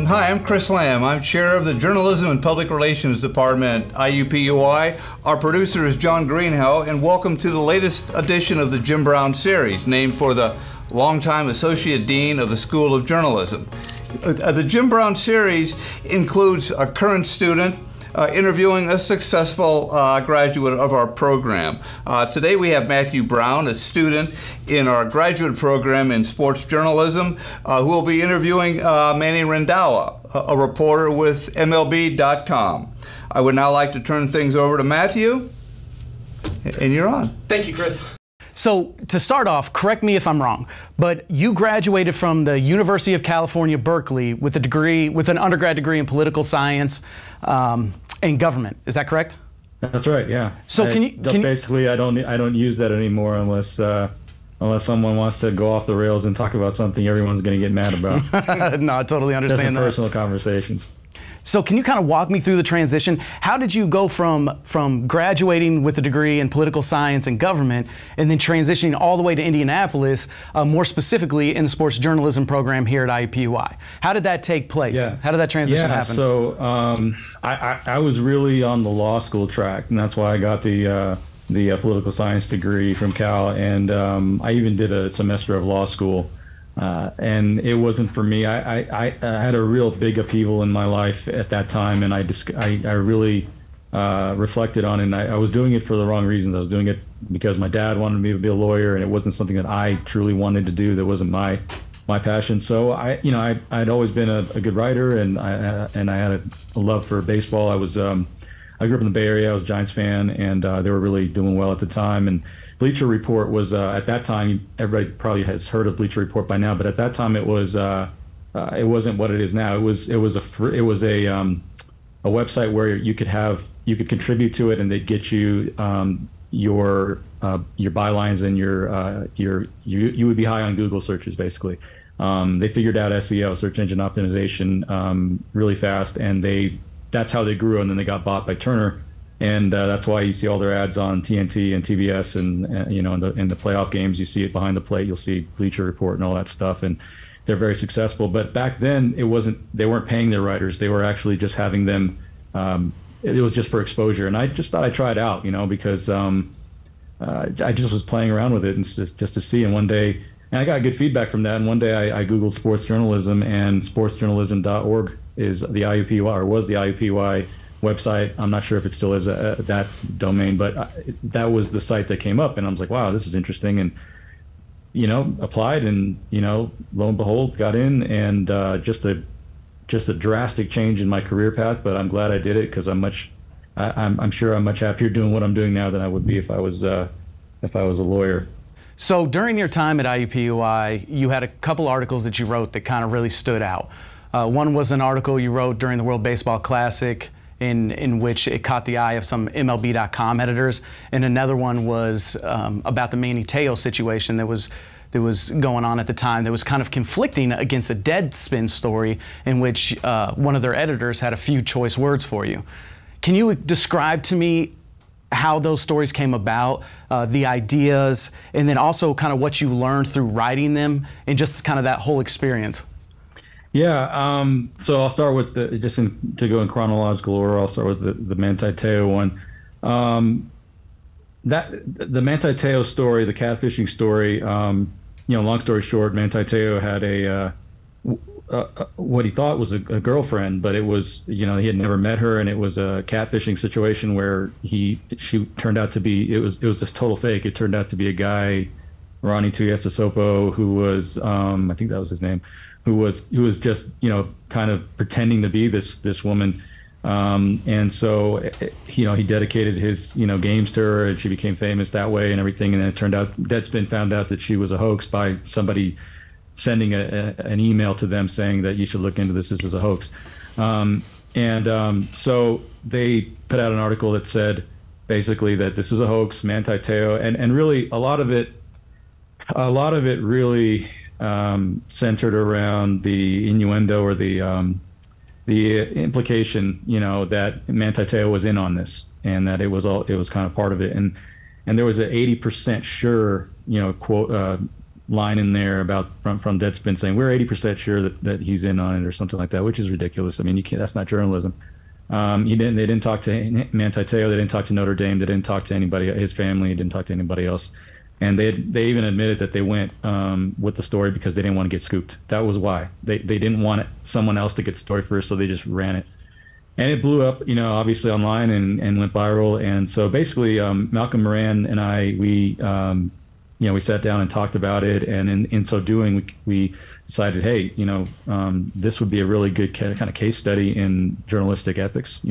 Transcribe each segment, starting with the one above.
Hi, I'm Chris Lamb. I'm chair of the Journalism and Public Relations Department, IUPUI. Our producer is John Greenhow, and welcome to the latest edition of the Jim Brown series, named for the longtime Associate Dean of the School of Journalism. The Jim Brown series includes a current student interviewing a successful graduate of our program. Today we have Matthew Brown, a student in our graduate program in sports journalism, who will be interviewing Manny Randhawa, a reporter with MLB.com. I would now like to turn things over to Matthew, and you're on. Thank you, Chris. So to start off, correct me if I'm wrong, but you graduated from the University of California, Berkeley with an undergrad degree in political science and government. Is that correct? That's right. Yeah. So basically I don't use that anymore unless someone wants to go off the rails and talk about something everyone's going to get mad about. No, I totally understand that. Just personal conversations. So can you kind of walk me through the transition? How did you go from graduating with a degree in political science and government and then transitioning all the way to Indianapolis, more specifically in the sports journalism program here at IUPUI? How did that take place? Yeah. How did that transition happen? So I was really on the law school track, and that's why I got the political science degree from Cal, and I even did a semester of law school. And it wasn't for me. I had a real big upheaval in my life at that time, and I really reflected on it. And I was doing it for the wrong reasons. I was doing it because my dad wanted me to be a lawyer, and it wasn't something that I truly wanted to do. That wasn't my passion. So I'd always been a good writer, and I had a love for baseball. I grew up in the Bay Area. I was a Giants fan, and they were really doing well at the time. And Bleacher Report was at that time. Everybody probably has heard of Bleacher Report by now, but at that time it wasn't what it is now. It was a website where you could contribute to it, and they'd get you your bylines and you would be high on Google searches basically. They figured out SEO, search engine optimization, really fast, and that's how they grew, and then they got bought by Turner. And that's why you see all their ads on TNT and TBS, and you know, in the playoff games, you see it behind the plate. You'll see Bleacher Report and all that stuff, and they're very successful. But back then, they weren't paying their writers; they were actually just having them. It was just for exposure, and I just thought I'd try it out, you know, because I just was playing around with it and just to see. And one day, and I got good feedback from that. And one day, I googled sports journalism, and sportsjournalism.org is the IUPUI, or was the IUPUI website. I'm not sure if it still is that domain, but that was the site that came up, and I was like, wow, this is interesting, and you know, applied, and you know, lo and behold, got in, and just a drastic change in my career path. But I'm glad I did it, because I'm sure I'm much happier doing what I'm doing now than I would be if I was a lawyer. So during your time at IUPUI, you had a couple articles that you wrote that kind of really stood out. One was an article you wrote during the World Baseball Classic, in which it caught the eye of some MLB.com editors, and another one was about the Manny Randhawa situation that was going on at the time, that was kind of conflicting against a Deadspin story in which one of their editors had a few choice words for you. Can you describe to me how those stories came about, the ideas, and then also kind of what you learned through writing them, and just kind of that whole experience? Yeah, so I'll start with to go in chronological order. I'll start with the Manny Randhawa one. The Manny Randhawa story, the catfishing story. You know, long story short, Manny Randhawa had what he thought was a girlfriend, but it was, you know, he had never met her, and it was a catfishing situation where she turned out to be, it was this total fake. It turned out to be a guy, Ronnie Tuiasosopo, who was I think that was his name, who was just, you know, kind of pretending to be this woman, and so, you know, he dedicated his, you know, games to her, and she became famous that way and everything. And then it turned out, Deadspin found out that she was a hoax by somebody sending an email to them saying that you should look into this is a hoax, so they put out an article that said basically that this was a hoax, Manny Randhawa, and really a lot of it really centered around the innuendo, or the implication, you know, that Manny Randhawa was in on this, and that it was kind of part of it, and there was an 80% sure, you know, quote line in there about from Deadspin saying we're 80% sure that he's in on it or something like that, which is ridiculous. I mean, you can't. That's not journalism. They didn't talk to Manti Te'o. They didn't talk to Notre Dame. They didn't talk to anybody, his family. They didn't talk to anybody else. And they even admitted that they went with the story because they didn't want to get scooped. That was why. They didn't want someone else to get the story first, so they just ran it. And it blew up, obviously online and went viral. And so basically, Malcolm Moran and I, we sat down and talked about it. And in so doing, we decided, hey, this would be a really good kind of case study in journalistic ethics,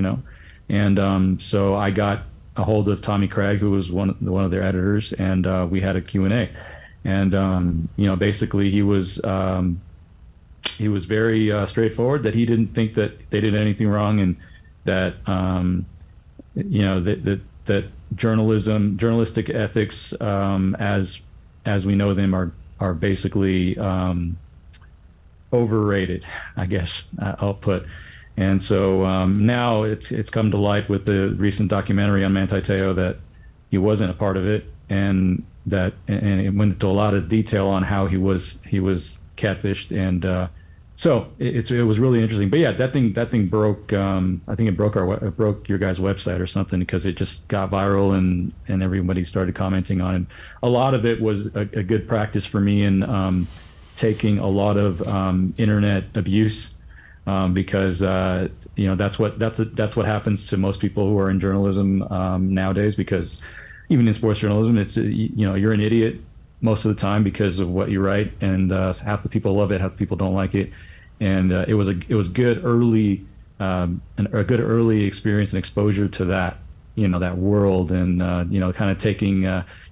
And so I got a hold of Tommy Craig, who was one of their editors, and we had a Q&A. And basically he was very straightforward, that he didn't think that they did anything wrong, and that that journalistic ethics as we know them are basically overrated, I guess I'll put. And so now it's come to light with the recent documentary on Manti Te'o that he wasn't a part of it, and it went into a lot of detail on how he was catfished, and so it was really interesting. But yeah, that thing broke. I think it broke your guys' website or something, because it just got viral and everybody started commenting on it. A lot of it was a good practice for me in taking a lot of internet abuse. Because that's what happens to most people who are in journalism nowadays. Because even in sports journalism, it's you're an idiot most of the time because of what you write, and half the people love it, half the people don't like it. And it was good early a good early experience and exposure to that that world, and kind of taking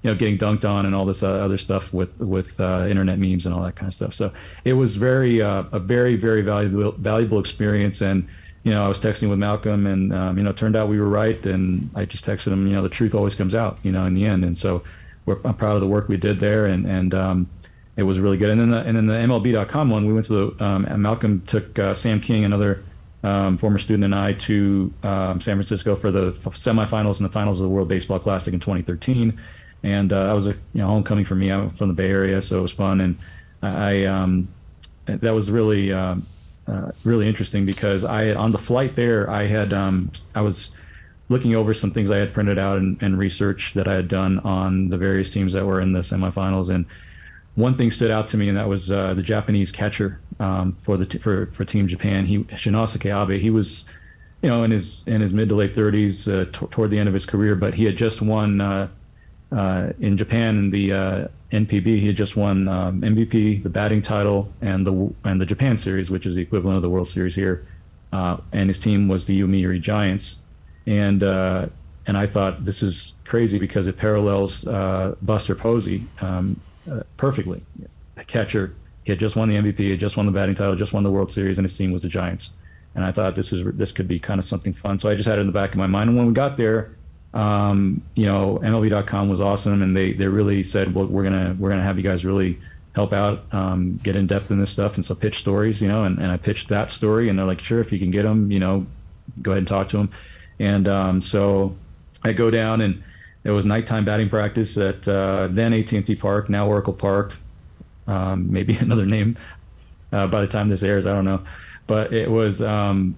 getting dunked on and all this other stuff with internet memes and all that kind of stuff. So it was a very valuable experience. And I was texting with Malcolm, and it turned out we were right, and I just texted him, the truth always comes out in the end. And so I'm proud of the work we did there, and it was really good. And then the MLB.com one, we went to the Malcolm took Sam King, another former student, and I to San Francisco for the semifinals and the finals of the World Baseball Classic in 2013. And that was a homecoming for me. I'm from the Bay Area, so it was fun. And that was really really interesting, because on the flight there, I was looking over some things I had printed out and research that I had done on the various teams that were in the semifinals. And one thing stood out to me, and that was the Japanese catcher for Team Japan. Shinnosuke Abe. He was, in his mid to late 30s, toward the end of his career. But he had just won in Japan in the NPB. He had just won MVP, the batting title, and the Japan Series, which is the equivalent of the World Series here. And his team was the Yomiuri Giants. And I thought, this is crazy, because it parallels Buster Posey perfectly. The catcher, he had just won the MVP, he had just won the batting title, just won the World Series, and his team was the Giants. And I thought this could be kind of something fun. So I just had it in the back of my mind. And when we got there, MLB.com was awesome, and they really said, well, we're gonna have you guys really help out, get in depth in this stuff, and so pitch stories, and I pitched that story, and they're like, sure, if you can get them, go ahead and talk to them. And so I go down, and it was nighttime batting practice at then AT&T Park, now Oracle Park, maybe another name by the time this airs, I don't know. But it was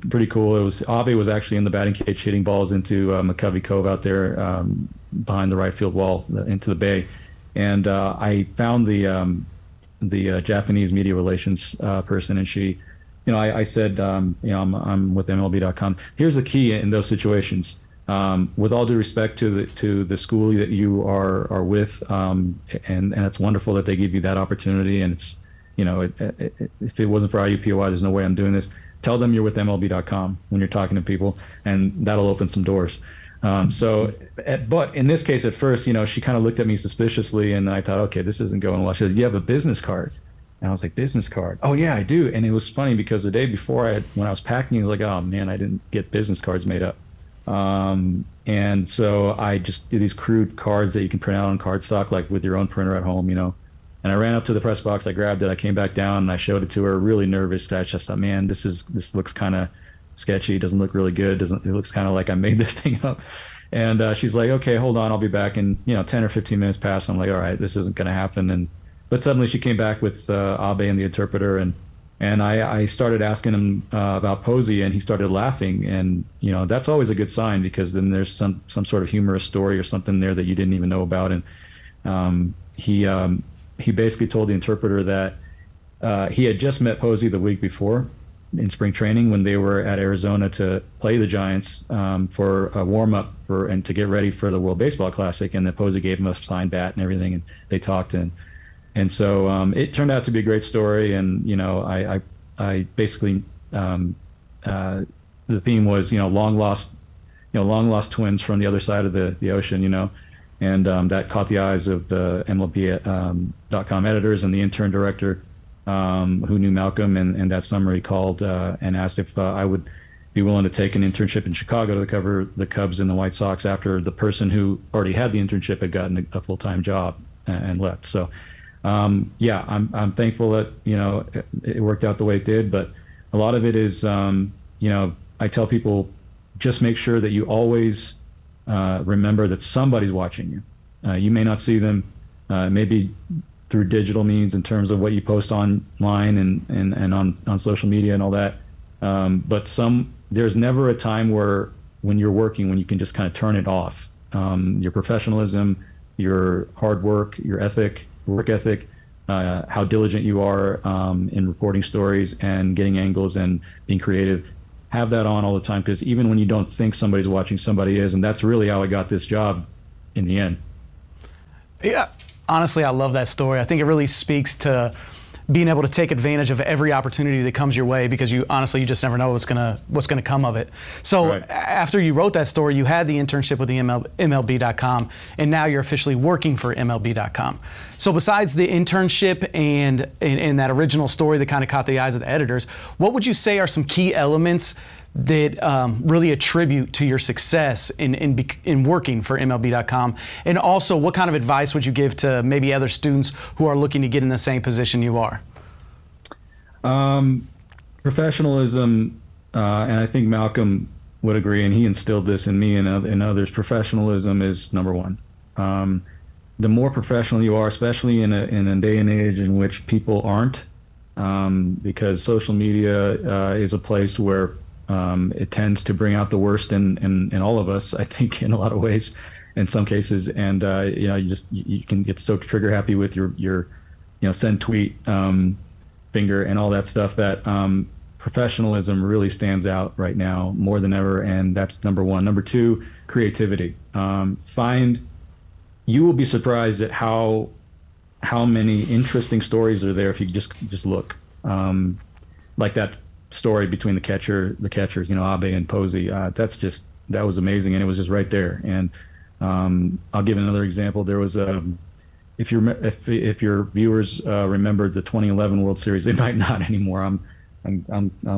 pretty cool. Abe was actually in the batting cage hitting balls into McCovey Cove out there behind the right field wall into the bay. And I found the Japanese media relations person, and she, I said, I'm with MLB.com. Here's the key in those situations. With all due respect to the school that you are with, and it's wonderful that they give you that opportunity, and it's, if it wasn't for IUPUI, there's no way I'm doing this. Tell them you're with MLB.com when you're talking to people, and that'll open some doors. But in this case, at first, she kind of looked at me suspiciously, and I thought, okay, this isn't going well. She said, you have a business card? And I was like, business card? Oh yeah, I do. And it was funny, because the day before, when I was packing, I was like, oh man, I didn't get business cards made up. And so I just did these crude cards that you can print out on cardstock, like with your own printer at home, And I ran up to the press box, I grabbed it, I came back down, and I showed it to her, really nervous. I just thought, man, this looks kind of sketchy. It doesn't look really good. It looks kind of like I made this thing up. And she's like, okay, hold on, I'll be back. And 10 or 15 minutes passed. I'm like, all right, this isn't going to happen. And but suddenly she came back with Abe and the interpreter, and I started asking him about Posey, and he started laughing, and you know that's always a good sign, because then there's some sort of humorous story or something there that you didn't even know about. And he basically told the interpreter that he had just met Posey the week before in spring training when they were at Arizona to play the Giants for a warm-up and to get ready for the World Baseball Classic, and then Posey gave him a signed bat and everything, and they talked, and so it turned out to be a great story. And you know, I basically the theme was, you know, long lost twins from the other side of the ocean, you know, and that caught the eyes of the MLB.com editors and the intern director, who knew Malcolm, and that summer he called and asked if I would be willing to take an internship in Chicago to cover the Cubs and the White Sox after the person who already had the internship had gotten a full-time job and left. So yeah, I'm thankful that, you know, it worked out the way it did, but a lot of it is, you know, I tell people, just make sure that you always remember that somebody's watching you. You may not see them, maybe through digital means in terms of what you post online and on social media and all that. But there's never a time when you're working, when you can just kind of turn it off. Your professionalism, your hard work, your work ethic, how diligent you are in reporting stories and getting angles and being creative. Have that on all the time, because even when you don't think somebody's watching, somebody is, and that's really how I got this job in the end. Yeah. Honestly, I love that story. I think it really speaks to being able to take advantage of every opportunity that comes your way, because you just never know what's gonna come of it. So right. After you wrote that story, you had the internship with the MLB.com, and now you're officially working for MLB.com. So besides the internship and that original story that kind of caught the eyes of the editors, what would you say are some key elements that really attribute to your success in working for MLB.com? And also, what kind of advice would you give to maybe other students who are looking to get in the same position you are? Professionalism, and I think Malcolm would agree, and he instilled this in me and others. Professionalism is number one. The more professional you are, especially in a day and age in which people aren't, because social media is a place where it tends to bring out the worst in all of us, I think, in a lot of ways, in some cases. And you know, you can get so trigger happy with your you know, send tweet finger and all that stuff, that professionalism really stands out right now more than ever, and that's number one. Number two, creativity. You will be surprised at how many interesting stories are there if you just look. Like that story between the catchers, you know, Abe and Posey. That was amazing, and it was just right there. And I'll give another example. There was if your viewers remembered the 2011 World Series, they might not anymore. I'm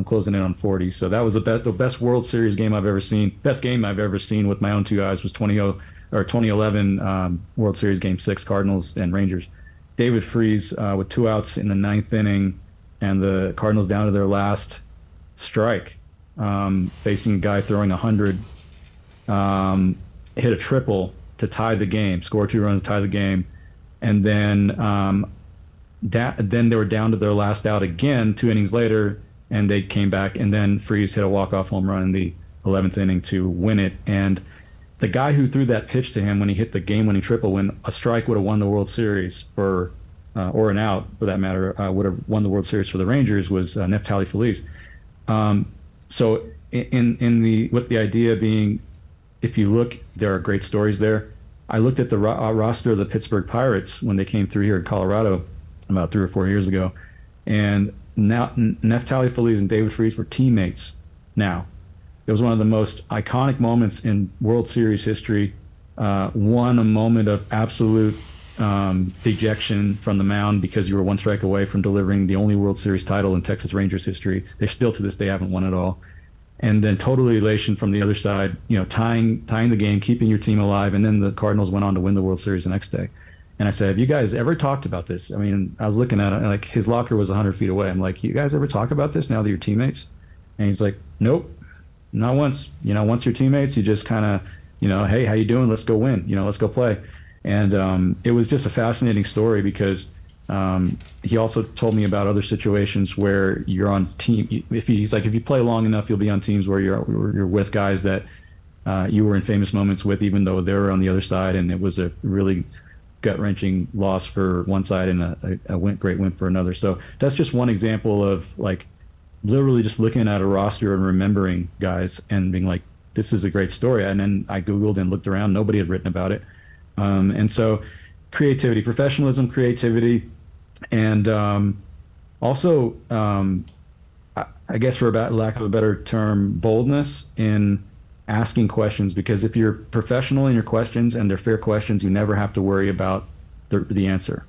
closing in on 40. So that was the best World Series game I've ever seen. Best game I've ever seen with my own two eyes was 2011 World Series Game 6, Cardinals and Rangers. David Freese with 2 outs in the 9th inning, and the Cardinals down to their last strike, facing a guy throwing 100, hit a triple to tie the game, score 2 runs, tie the game, and then they were down to their last out again 2 innings later, and they came back, and then Freese hit a walk-off home run in the 11th inning to win it. And the guy who threw that pitch to him when he hit the game-winning triple, when a strike would have won the World Series or an out for that matter, would have won the World Series for the Rangers, was Neftali Feliz. So with the idea being, if you look, there are great stories there. I looked at the roster of the Pittsburgh Pirates when they came through here in Colorado about 3 or 4 years ago, and now Neftali Feliz and David Freese were teammates now. It was one of the most iconic moments in World Series history. A moment of absolute dejection from the mound because you were 1 strike away from delivering the only World Series title in Texas Rangers history. They still to this day haven't won it all. And then total elation from the other side, you know, tying the game, keeping your team alive, and then the Cardinals went on to win the World Series the next day. And I said, have you guys ever talked about this? I mean, I was looking at it, and like his locker was 100 feet away. I'm like, you guys ever talk about this now that you're teammates? And he's like, nope, not once. You know, once you're teammates, you just kind of, you know, hey, how you doing? Let's go win. You know, let's go play. And it was just a fascinating story because He also told me about other situations where you're on team. He's like, if you play long enough, you'll be on teams where you're with guys that you were in famous moments with, even though they were on the other side, and it was a really gut-wrenching loss for one side and a great win for another. So that's just one example of like literally just looking at a roster and remembering guys and being like, this is a great story. And then I Googled and looked around. Nobody had written about it. And so creativity, professionalism, creativity, and also, I guess for lack of a better term, boldness in asking questions, because if you're professional in your questions and they're fair questions, you never have to worry about the answer.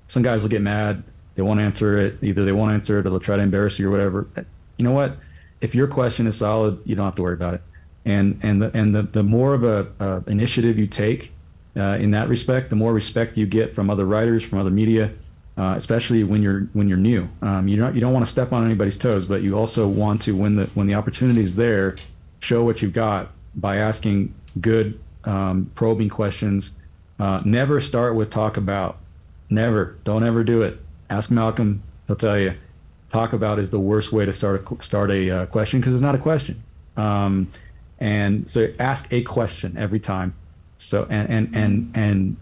Some guys will get mad, they won't answer it, either they won't answer it or they'll try to embarrass you or whatever. You know what? If your question is solid, you don't have to worry about it. And the more of a initiative you take in that respect, the more respect you get from other writers, from other media, especially when you're new. You don't want to step on anybody's toes, but you also want to, when the opportunity is there, show what you've got by asking good probing questions. Never start with talk about. Never. Don't ever do it. Ask Malcolm. He'll tell you. Talk about is the worst way to start a question, because it's not a question. And so ask a question every time. So and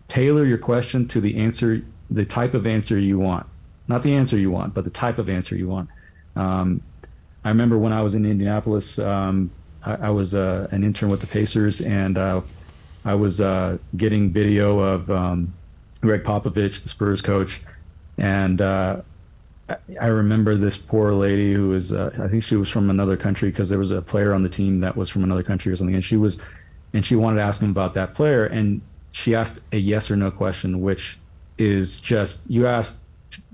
tailor your question to the answer, the type of answer you want. Not the answer you want, but the type of answer you want. I remember when I was in Indianapolis, I was an intern with the Pacers, and I was getting video of Greg Popovich, the Spurs coach, and I remember this poor lady who was, I think she was from another country, because there was a player on the team that was from another country or something, and she wanted to ask him about that player, and she asked a yes or no question, which is just, you ask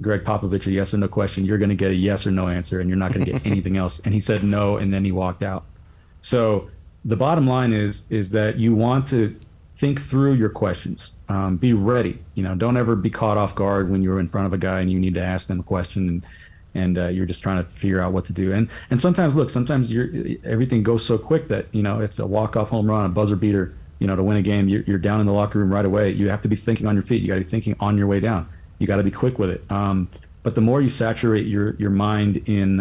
Greg Popovich a yes or no question, you're going to get a yes or no answer, and you're not going to get anything else. And he said no, and then he walked out. So the bottom line is that you want to think through your questions. Be ready. Don't ever be caught off guard when you're in front of a guy and you need to ask them a question, and you're just trying to figure out what to do. And sometimes, look, everything goes so quick that it's a walk-off home run, a buzzer beater, to win a game. You're down in the locker room right away. You have to be thinking on your feet. You got to be thinking on your way down. You got to be quick with it. But the more you saturate your mind in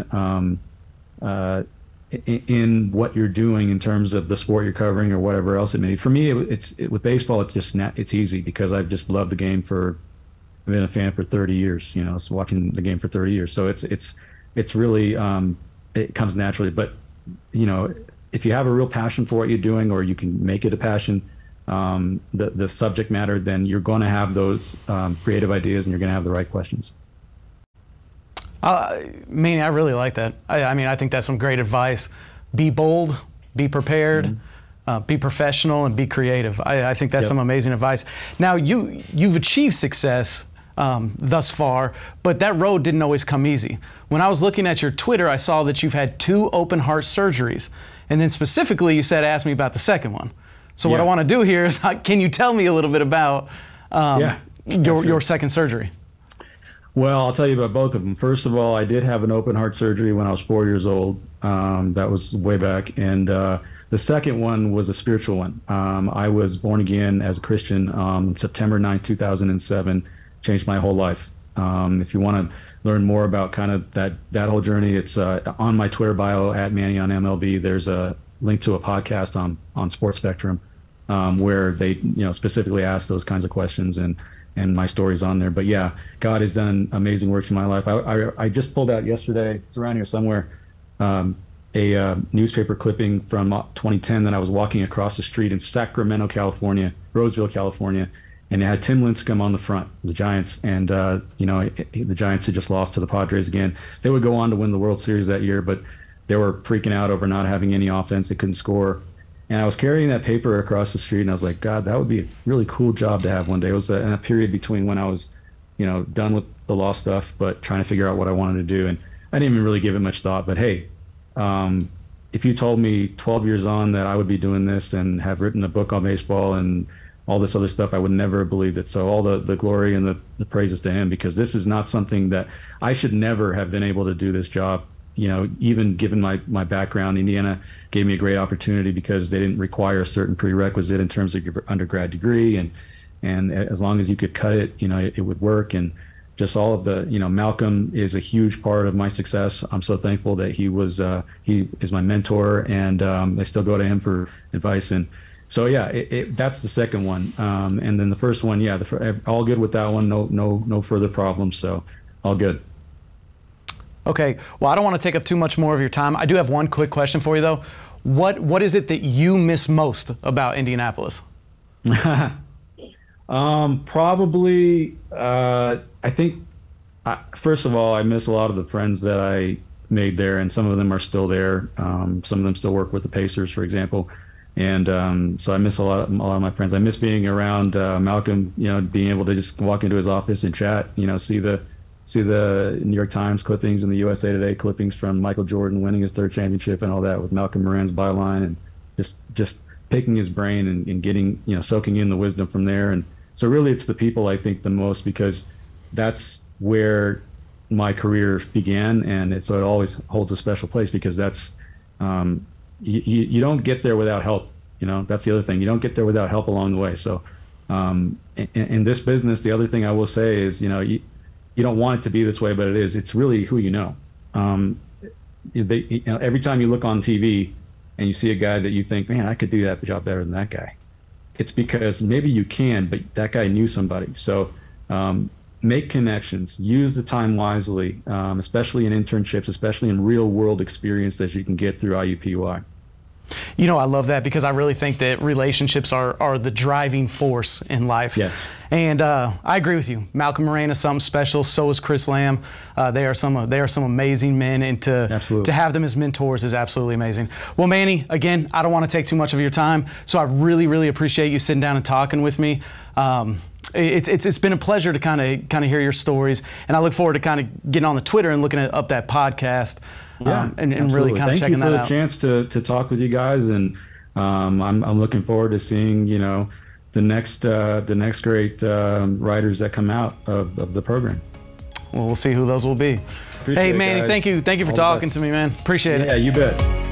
what you're doing in terms of the sport you're covering or whatever else it may be. For me, with baseball, it's easy, because I've just loved the game I've been a fan for 30 years. So watching the game for 30 years. So it's really it comes naturally. But if you have a real passion for what you're doing, or you can make it a passion, the subject matter, then you're going to have those creative ideas, and you're going to have the right questions. Manny, I really like that. I think that's some great advice. Be bold, be prepared, be professional, and be creative. I think that's some amazing advice. Now, you've achieved success thus far, but that road didn't always come easy. When I was looking at your Twitter, I saw that you've had 2 open heart surgeries, and then specifically you said, ask me about the second one. So what I want to do here is, can you tell me a little bit about your second surgery? Well, I'll tell you about both of them. First of all, I did have an open heart surgery when I was 4 years old. That was way back. And the second one was a spiritual one. I was born again as a Christian September 9, 2007. Changed my whole life. If you want to learn more about kind of that whole journey, it's on my Twitter bio at Manny on MLB. There's a link to a podcast on Sports Spectrum where they specifically ask those kinds of questions, and my story's on there. But yeah, God has done amazing works in my life. I just pulled out yesterday, it's around here somewhere, a newspaper clipping from 2010 that I was walking across the street in Sacramento, California, Roseville, California, and it had Tim Lincecum on the front, the Giants, and the Giants had just lost to the Padres again. They would go on to win the World Series that year, but they were freaking out over not having any offense. They couldn't score. And I was carrying that paper across the street, and I was like, God, that would be a really cool job to have one day. It was in a period between when I was, done with the law stuff, but trying to figure out what I wanted to do. And I didn't even really give it much thought. But hey, if you told me 12 years on that I would be doing this and have written a book on baseball and all this other stuff, I would never have believed it. So all the glory and the praises to him, because this is not something that I should never have been able to do this job. Even given my background, Indiana gave me a great opportunity because they didn't require a certain prerequisite in terms of your undergrad degree, and as long as you could cut it, it would work. And just all of the, Malcolm is a huge part of my success. I'm so thankful that he is my mentor, and I still go to him for advice. And so, yeah, that's the second one. And then the first one, yeah, all good with that one. No further problems. So all good. Okay. Well, I don't want to take up too much more of your time. I do have one quick question for you, though. What is it that you miss most about Indianapolis? Probably, I think, first of all, I miss a lot of the friends that I made there, and some of them are still there. Some of them still work with the Pacers, for example. And so I miss a lot of my friends. I miss being around Malcolm, being able to just walk into his office and chat, see the New York Times clippings and the USA Today clippings from Michael Jordan winning his third championship and all that with Malcolm Moran's byline, and just picking his brain and getting, soaking in the wisdom from there. And so really it's the people I think the most, because that's where my career began, and so it always holds a special place, because that's you don't get there without help. That's the other thing. You don't get there without help along the way. So in this business, the other thing I will say is, you don't want it to be this way, but it is. It's really who you know. Every time you look on TV and you see a guy that you think, man, I could do that job better than that guy, it's because maybe you can, but that guy knew somebody. So make connections, use the time wisely, especially in internships, especially in real world experience that you can get through IUPUI. I love that, because I really think that relationships are the driving force in life. Yes. And I agree with you. Malcolm Moran is something special. So is Chris Lamb. They are some amazing men, and to have them as mentors is absolutely amazing. Well, Manny, again, I don't want to take too much of your time, so I really, really appreciate you sitting down and talking with me. It's been a pleasure to kind of hear your stories, and I look forward to kind of getting on the Twitter and looking up that podcast. Yeah, and really kind of checking that out. Thank you for the chance to talk with you guys, and I'm looking forward to seeing the next great writers that come out of the program. Well, we'll see who those will be. Hey, Manny, thank you for talking to me, man. Appreciate it. Yeah, you bet.